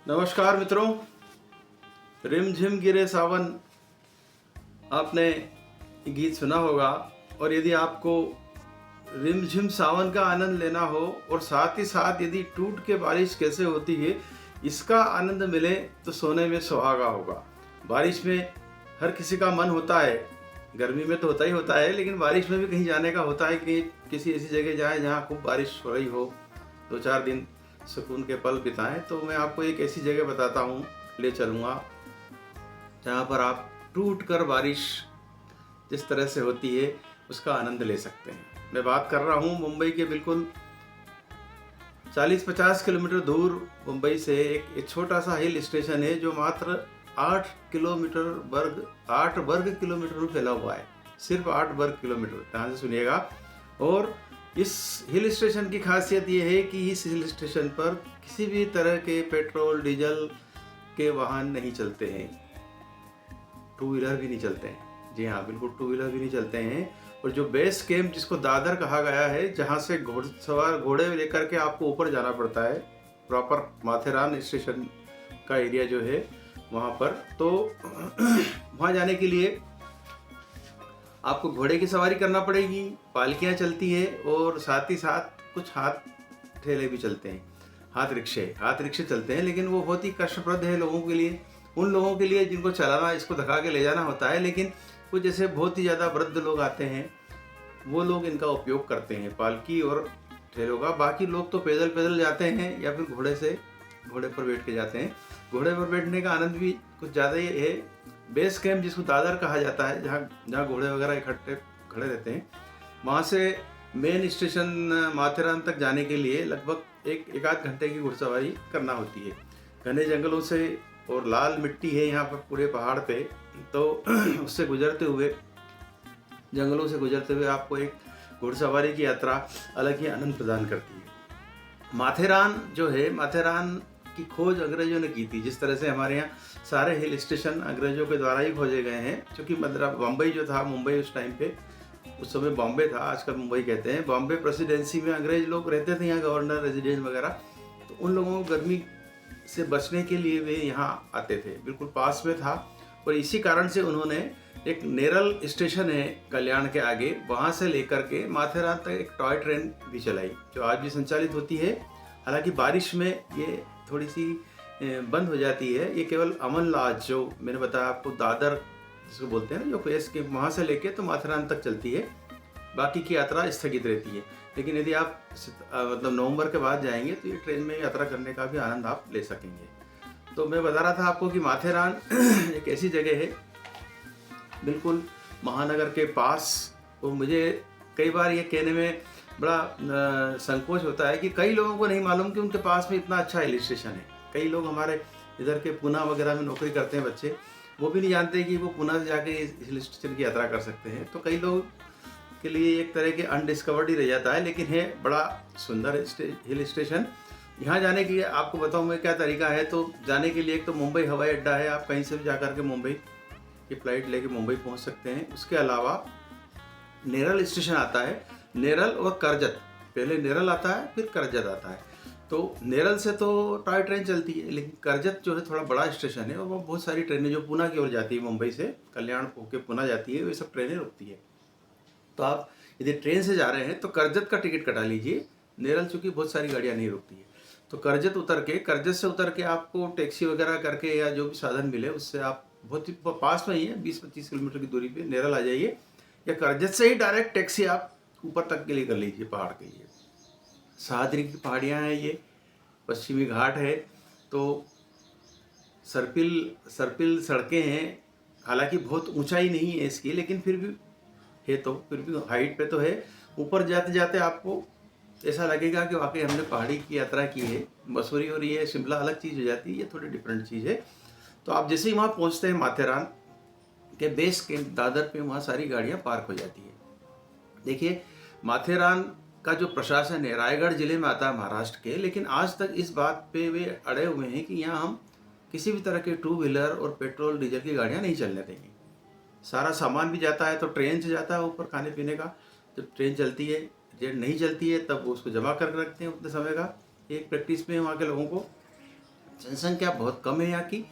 नमस्कार मित्रों। रिमझिम गिरे सावन आपने गीत सुना होगा। और यदि आपको रिमझिम सावन का आनंद लेना हो और साथ ही साथ यदि टूट के बारिश कैसे होती है इसका आनंद मिले तो सोने में सुहागा होगा। बारिश में हर किसी का मन होता है, गर्मी में तो होता ही होता है, लेकिन बारिश में भी कहीं जाने का होता है कि किसी ऐसी जगह जाए जहाँ खूब बारिश हो रही हो, 2-4 दिन सुकून के पल बिताएं। तो मैं आपको एक ऐसी जगह बताता हूँ, ले चलूँगा जहाँ पर आप टूट कर बारिश जिस तरह से होती है उसका आनंद ले सकते हैं। मैं बात कर रहा हूँ मुंबई के बिल्कुल 40-50 किलोमीटर दूर मुंबई से एक छोटा सा हिल स्टेशन है जो मात्र 8 वर्ग किलोमीटर में फैला हुआ है। सिर्फ 8 वर्ग किलोमीटर, ध्यान से सुनिएगा। और इस हिल स्टेशन की खासियत ये है कि इस हिल स्टेशन पर किसी भी तरह के पेट्रोल डीजल के वाहन नहीं चलते हैं, टू व्हीलर भी नहीं चलते हैं। जी हाँ, बिल्कुल टू व्हीलर भी नहीं चलते हैं। और जो बेस कैंप जिसको दादर कहा गया है, जहाँ से घोड़सवार घोड़े लेकर के आपको ऊपर जाना पड़ता है, प्रॉपर माथेरान स्टेशन का एरिया जो है वहाँ पर, तो वहाँ जाने के लिए आपको घोड़े की सवारी करना पड़ेगी, पालकियाँ चलती है और साथ ही साथ कुछ हाथ ठेले भी चलते हैं, हाथ रिक्शे चलते हैं। लेकिन वो बहुत ही कष्टप्रद है लोगों के लिए, उन लोगों के लिए जिनको चलाना, इसको धक्का के ले जाना होता है। लेकिन कुछ जैसे बहुत ही ज़्यादा वृद्ध लोग आते हैं, वो लोग इनका उपयोग करते हैं, पालकी और ठेलों का। बाकी लोग तो पैदल जाते हैं या फिर घोड़े पर बैठ के जाते हैं। घोड़े पर बैठने का आनंद भी कुछ ज़्यादा ही है। बेस कैंप जिसको दादर कहा जाता है, जहाँ घोड़े वगैरह इकट्ठे खड़े रहते हैं, वहाँ से मेन स्टेशन माथेरान तक जाने के लिए लगभग एक आध घंटे की घुड़सवारी करना होती है। घने जंगलों से और लाल मिट्टी है यहाँ पर पूरे पहाड़ पे, तो उससे जंगलों से गुजरते हुए आपको एक घुड़सवारी की यात्रा अलग ही आनंद प्रदान करती है। माथेरान जो है, माथेरान की खोज अंग्रेजों ने की थी। जिस तरह से हमारे यहाँ सारे हिल स्टेशन अंग्रेजों के द्वारा ही खोजे गए हैं, क्योंकि मतलब बम्बई जो था, मुंबई उस टाइम पे, उस समय बॉम्बे था, आजकल मुंबई कहते हैं। बॉम्बे प्रेसिडेंसी में अंग्रेज लोग रहते थे यहाँ, गवर्नर रेजिडेंट वगैरह। तो उन लोगों को गर्मी से बचने के लिए वे यहाँ आते थे, बिल्कुल पास में था। और इसी कारण से उन्होंने एक नेरल स्टेशन है कल्याण के आगे, वहाँ से लेकर के माथेरान तक एक टॉय ट्रेन भी चलाई, जो आज भी संचालित होती है। हालांकि बारिश में ये थोड़ी सी बंद हो जाती है। ये केवल अमन लॉज, जो मैंने बताया आपको, दादर जिसको बोलते हैं ना, जो फेस के वहाँ से लेके तो माथेरान तक चलती है, बाकी की यात्रा स्थगित रहती है। लेकिन यदि आप मतलब नवंबर के बाद जाएंगे तो ये ट्रेन में यात्रा करने का भी आनंद आप ले सकेंगे। तो मैं बता रहा था आपको कि माथेरान एक ऐसी जगह है बिल्कुल महानगर के पास। और मुझे कई बार ये कहने में बड़ा संकोच होता है कि कई लोगों को नहीं मालूम कि उनके पास में इतना अच्छा हिल स्टेशन है। कई लोग हमारे इधर के पुणे वगैरह में नौकरी करते हैं बच्चे, वो भी नहीं जानते कि वो पुणे से जाके इस हिल स्टेशन की यात्रा कर सकते हैं। तो कई लोग के लिए एक तरह के अनडिस्कवर्ड ही रह जाता है, लेकिन है बड़ा सुंदर हिल स्टेशन। यहाँ जाने के लिए आपको बताऊँ मैं क्या तरीका है। तो जाने के लिए एक तो मुंबई हवाई अड्डा है, आप कहीं से भी जाकर के मुंबई की फ़्लाइट लेके मुंबई पहुँच सकते हैं। उसके अलावा नेरल स्टेशन आता है, नेरल और करजत, पहले नेरल आता है फिर करजत आता है। तो नेरल से तो टॉय ट्रेन चलती है, लेकिन करजत जो है थोड़ा बड़ा स्टेशन है और वो बहुत सारी ट्रेनें जो पुणे की ओर जाती है, मुंबई से कल्याण होकर पुणे जाती है, वे सब ट्रेनें रुकती है। तो आप यदि ट्रेन से जा रहे हैं तो करजत का टिकट कटा लीजिए। नेरल चूँकि बहुत सारी गाड़ियाँ नहीं रुकती है, तो करजत से उतर के आपको टैक्सी वगैरह करके या जो भी साधन मिले उससे आप बहुत ही पास में ही है, 20-25 किलोमीटर की दूरी पे नेरल आ जाइए, या करजत से ही डायरेक्ट टैक्सी आप ऊपर तक के लिए कर लीजिए, पहाड़ के लिए। सह्याद्री की पहाड़ियाँ हैं, ये पश्चिमी घाट है, तो सर्पिल सड़कें हैं। हालांकि बहुत ऊंचाई नहीं है इसकी, लेकिन फिर भी है, तो फिर भी हाइट पे तो है। ऊपर जाते जाते आपको ऐसा लगेगा कि वाकई हमने पहाड़ी की यात्रा की है। मसूरी और ये शिमला अलग चीज़ हो जाती है, ये थोड़ी डिफरेंट चीज़ है। तो आप जैसे ही वहाँ पहुँचते हैं माथेरान के बेस कैंप दादर पे, वहाँ सारी गाड़ियाँ पार्क हो जाती है। देखिए, माथेरान का जो प्रशासन है रायगढ़ जिले में आता है महाराष्ट्र के, लेकिन आज तक इस बात पे वे अड़े हुए हैं कि यहाँ हम किसी भी तरह के टू व्हीलर और पेट्रोल डीजल की गाड़ियाँ नहीं चलने देंगे। सारा सामान भी जाता है तो ट्रेन से जाता है ऊपर, खाने पीने का। जब ट्रेन चलती है, ट्रेन नहीं चलती है, तब उसको जमा कर रखते हैं उतने समय का। एक प्रैक्टिस में वहाँ के लोगों को जनसंख्या बहुत कम है यहाँ की,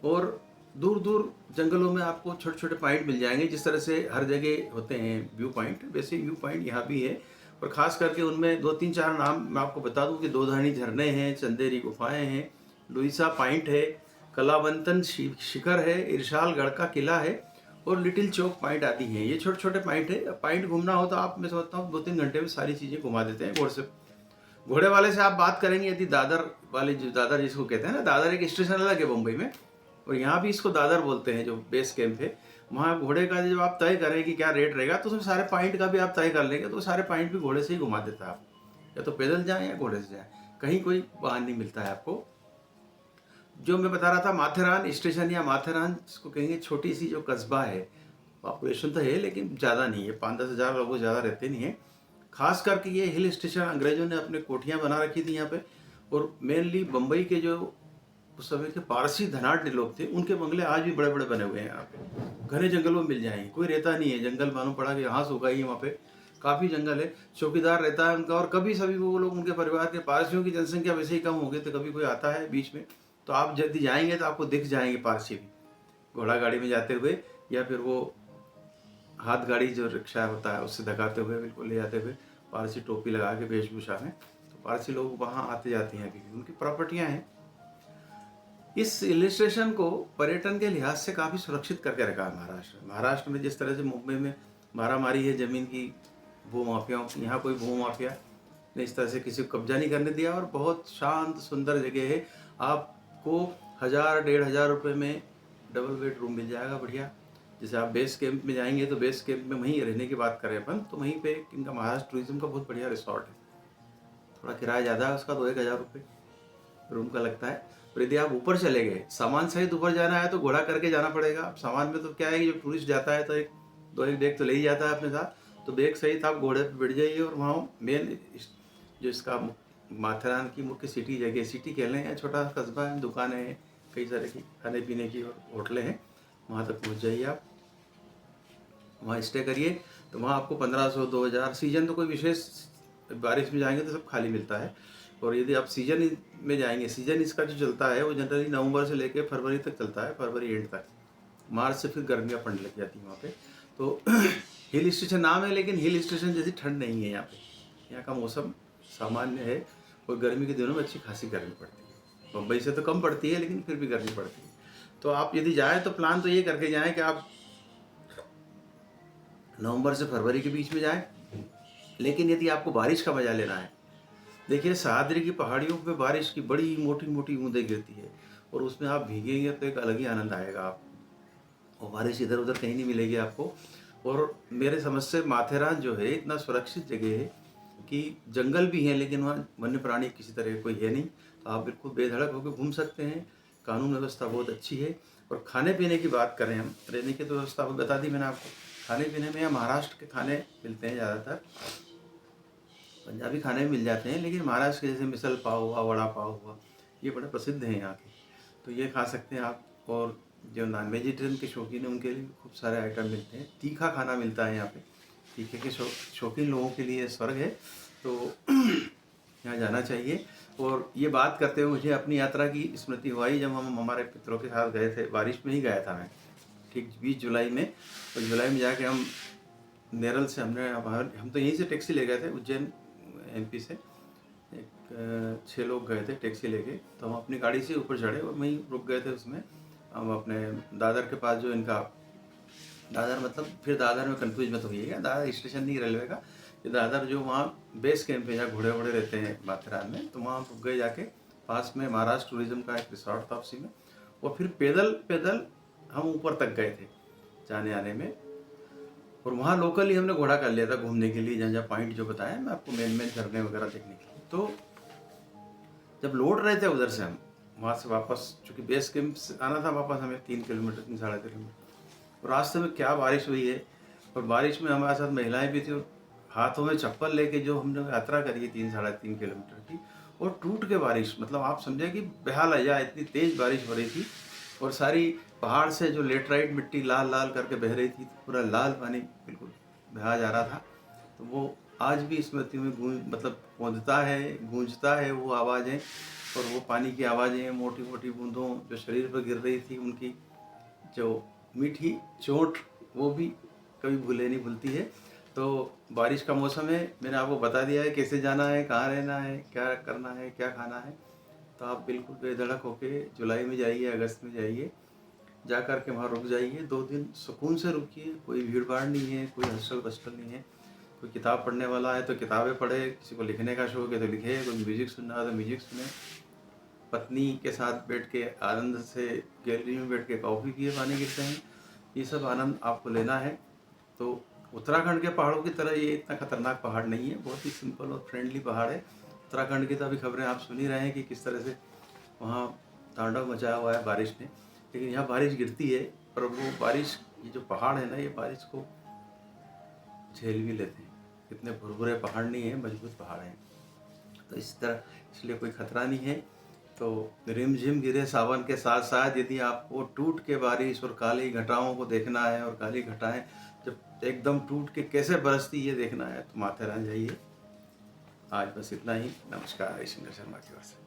और दूर दूर जंगलों में आपको छोटे छोटे पॉइंट मिल जाएंगे। जिस तरह से हर जगह होते हैं व्यू पॉइंट, वैसे व्यू पॉइंट यहाँ भी है। और ख़ास करके उनमें 2-3-4 नाम मैं आपको बता दूं कि दो धानी झरने हैं, चंदेरी गुफाएं हैं, लुइसा पॉइंट है, कलावंतन शिखर है, इरशालगढ़ का किला है, और लिटिल चौक पॉइंट आदि हैं। ये छोटे छोटे पॉइंट है। पॉइंट घूमना हो तो आप, मैं समझता हूँ 2-3 घंटे में सारी चीज़ें घुमा देते हैं। घोड़े वाले से आप बात करेंगे यदि, दादर वाले, जो दादर जिसको कहते हैं ना, दादर एक स्टेशन अलग है मुंबई में, और यहाँ भी इसको दादर बोलते हैं, जो बेस कैंप है। वहाँ घोड़े का जब आप तय करें कि क्या रेट रहेगा, तो उसमें सारे पॉइंट का भी आप तय कर लेंगे, तो सारे पॉइंट भी घोड़े से ही घुमा देता है आपको। या तो पैदल जाएं या घोड़े से जाएं, कहीं कोई वाहन नहीं मिलता है आपको। जो मैं बता रहा था, माथेरान स्टेशन या माथेरान जिसको कहेंगे, छोटी सी जो कस्बा है, पॉपुलेशन तो है लेकिन ज़्यादा नहीं है, 5-10 हज़ार लोग ज़्यादा रहते नहीं है। खास करके ये हिल स्टेशन अंग्रेजों ने अपने कोठियाँ बना रखी थी यहाँ पे, और मेनली बम्बई के जो उस समय के पारसी धनाढ़ लोग थे, उनके बंगले आज भी बड़े बड़े बने हुए हैं यहाँ पे। घने जंगलों में मिल जाएंगे, कोई रहता नहीं है, जंगल मालूम पड़ा कि घास उगाई है वहाँ पे, काफ़ी जंगल है। चौकीदार रहता है उनका, और कभी सभी वो लोग, उनके परिवार के, पारसियों की जनसंख्या वैसे ही कम हो गई, तो कभी कोई आता है बीच में, तो आप यदि जाएंगे तो आपको दिख जाएंगे पारसी भी, घोड़ा गाड़ी में जाते हुए, या फिर वो हाथ गाड़ी जो रिक्शा होता है उससे धकाते हुए, बिल्कुल ले जाते हुए, पारसी टोपी लगा के वेशभूषा में। तो पारसी लोग वहाँ आते जाते हैं, अभी उनकी प्रॉपर्टियाँ हैं। इस हिल स्टेशन को पर्यटन के लिहाज से काफ़ी सुरक्षित करके रखा है महाराष्ट्र में। जिस तरह से मुंबई में मारामारी है ज़मीन की, भू माफियाओं की, यहाँ कोई भू माफिया ने इस तरह से किसी को कब्जा नहीं करने दिया, और बहुत शांत सुंदर जगह है। आपको 1000-1500 रुपये में डबल बेड रूम मिल जाएगा बढ़िया। जैसे आप बेस कैंप में जाएंगे, तो बेस कैंप में वहीं रहने की बात करें अपन, तो वहीं पे इनका महाराष्ट्र टूरिज्म का बहुत बढ़िया रिसोर्ट है। थोड़ा किराया ज़्यादा है उसका, 2-1000 रुपये रूम का लगता है। और यदि आप ऊपर चले गए, सामान सहित ऊपर जाना है, तो घोड़ा करके जाना पड़ेगा। अब सामान में तो क्या है कि जब टूरिस्ट जाता है तो एक बैग तो ले ही जाता है अपने साथ, तो बैग सहित आप घोड़े पर बैठ जाइए। और वहाँ मेन जो इसका माथेरान की मुख्य सिटी जगह, सिटी कह लें या छोटा कस्बा है, दुकानें हैं कई सारे की, खाने पीने की, और होटलें हैं, वहाँ तक पहुँच जाइए आप, वहाँ स्टे करिए। तो वहाँ आपको 1500-2000, सीजन तो कोई विशेष, बारिश में जाएंगे तो सब खाली मिलता है। और यदि आप सीजन में जाएंगे, सीजन इसका जो चलता है वो जनरली नवंबर से लेकर फरवरी तक चलता है, फरवरी एंड तक। मार्च से फिर गर्मियाँ पड़ने लग जाती हैं वहाँ पे। तो हिल स्टेशन नाम है, लेकिन हिल स्टेशन जैसी ठंड नहीं है यहाँ पे। यहाँ का मौसम सामान्य है, और गर्मी के दिनों में अच्छी खासी गर्मी पड़ती है। मुंबई से तो कम पड़ती है, लेकिन फिर भी गर्मी पड़ती है। तो आप यदि जाएँ तो प्लान तो ये करके जाएँ कि आप नवंबर से फरवरी के बीच में जाएँ। लेकिन यदि आपको बारिश का मज़ा लेना है, देखिए सह्याद्री की पहाड़ियों पे बारिश की बड़ी मोटी मोटी बूंदें गिरती है, और उसमें आप भीगेंगे तो एक अलग ही आनंद आएगा आपको, और बारिश इधर उधर कहीं नहीं मिलेगी आपको। और मेरे समझ से माथेरान जो है इतना सुरक्षित जगह है कि जंगल भी हैं, लेकिन वहाँ वन्य प्राणी किसी तरह कोई है नहीं, तो आप बिल्कुल बेधड़क होकर घूम सकते हैं। कानून व्यवस्था बहुत अच्छी है। और खाने पीने की बात करें हम, रहने की तो व्यवस्था बता दी मैंने आपको। खाने पीने में यहाँ महाराष्ट्र के खाने मिलते हैं ज़्यादातर, पंजाबी खाने भी मिल जाते हैं, लेकिन महाराष्ट्र के जैसे मिसल पाव हुआ, वड़ा पाव हुआ, ये बड़े प्रसिद्ध हैं यहाँ के, तो ये खा सकते हैं आप। और जो नॉन वेजिटेरियन के शौकीन हैं उनके लिए खूब सारे आइटम मिलते हैं। तीखा खाना मिलता है यहाँ पे, तीखे के शौकीन लोगों के लिए स्वर्ग है, तो यहाँ जाना चाहिए। और ये बात करते हुए मुझे अपनी यात्रा की स्मृति हुई, जब हम हमारे पितरों के साथ गए थे, बारिश में ही गया था मैं, ठीक 20 जुलाई में। तो जुलाई में जाके हम नेरल से हम तो यहीं से टैक्सी ले गए थे, उज्जैन MP से, एक 6 लोग गए थे टैक्सी लेके। तो हम अपनी गाड़ी से ऊपर चढ़े और वहीं रुक गए थे उसमें। हम अपने दादर के पास, जो इनका दादर, मतलब फिर दादर में कंफ्यूज मत होइएगा, दादर स्टेशन नहीं रेलवे का, ये दादर जो वहाँ बेस कैंप है, जहाँ घोड़े वोड़े रहते हैं माथेरान में, तो वहाँ रुक गए जाके। पास में महाराष्ट्र टूरिज्म का एक रिसोर्ट था उसी में, और फिर पैदल हम ऊपर तक गए थे जाने आने में। और वहाँ लोकली हमने घोड़ा कर लिया था घूमने के लिए, जहाँ जहाँ पॉइंट जो बताया मैं आपको, मेन झरने वगैरह देखने के लिए। तो जब लौट रहे थे उधर से हम, वहाँ से वापस, चूँकि बेस कैंप से आना था वापस हमें 3 किलोमीटर, 3-3.5 किलोमीटर, और रास्ते में क्या बारिश हुई है। और बारिश में हमारे साथ महिलाएं भी थी, और हाथों में चप्पल लेके जो हमने यात्रा करी है 3-3.5 किलोमीटर की, और टूट के बारिश, मतलब आप समझे कि बेहाल है, इतनी तेज़ बारिश हो रही थी। और सारी पहाड़ से जो लेटराइट मिट्टी लाल लाल करके बह रही थी, पूरा लाल पानी बिल्कुल बहा जा रहा था। तो वो आज भी स्मृति में मतलब गूंजता है वो आवाज़ें। और वो पानी की आवाज़ें, मोटी मोटी बूंदों जो शरीर पर गिर रही थी, उनकी जो मीठी चोट, वो भी कभी भूले नहीं भूलती है। तो बारिश का मौसम है, मैंने आपको बता दिया है कैसे जाना है, कहाँ रहना है, क्या करना है, क्या खाना है। तो आप बिल्कुल बेधड़क होके जुलाई में जाइए, अगस्त में जाइए, जा कर के वहाँ रुक जाइए। 2 दिन सुकून से रुकिए, कोई भीड़ भाड़ नहीं है, कोई हलचल पचल नहीं है। कोई किताब पढ़ने वाला है तो किताबें पढ़े, किसी को लिखने का शौक है तो लिखे, कोई म्यूजिक सुनना है तो म्यूजिक सुने, पत्नी के साथ बैठ के आनंद से गैलरी में बैठ के कॉफ़ी पिए पानी गिरते हैं, ये सब आनंद आपको लेना है। तो उत्तराखंड के पहाड़ों की तरह ये इतना खतरनाक पहाड़ नहीं है, बहुत ही सिंपल और फ्रेंडली पहाड़ है। उत्तराखंड की तो अभी खबरें आप सुन ही रहे हैं कि किस तरह से वहाँ तांडव मचाया हुआ है बारिश ने। लेकिन यहाँ बारिश गिरती है, पर वो बारिश, ये जो पहाड़ है ना, ये बारिश को झेल भी लेते हैं। इतने भुरभुरे पहाड़ नहीं है, मजबूत पहाड़ हैं। तो इस तरह, इसलिए कोई खतरा नहीं है। तो रिमझिम गिरे सावन के साथ साथ, यदि आपको टूट के बारिश और काली घटाओं को देखना है, और काली घटाएं जब एकदम टूट के कैसे बरसती ये देखना है, तो माथेरान जाइए। आज बस इतना ही। नमस्कार, हरिशंकर शर्मा की ओर से।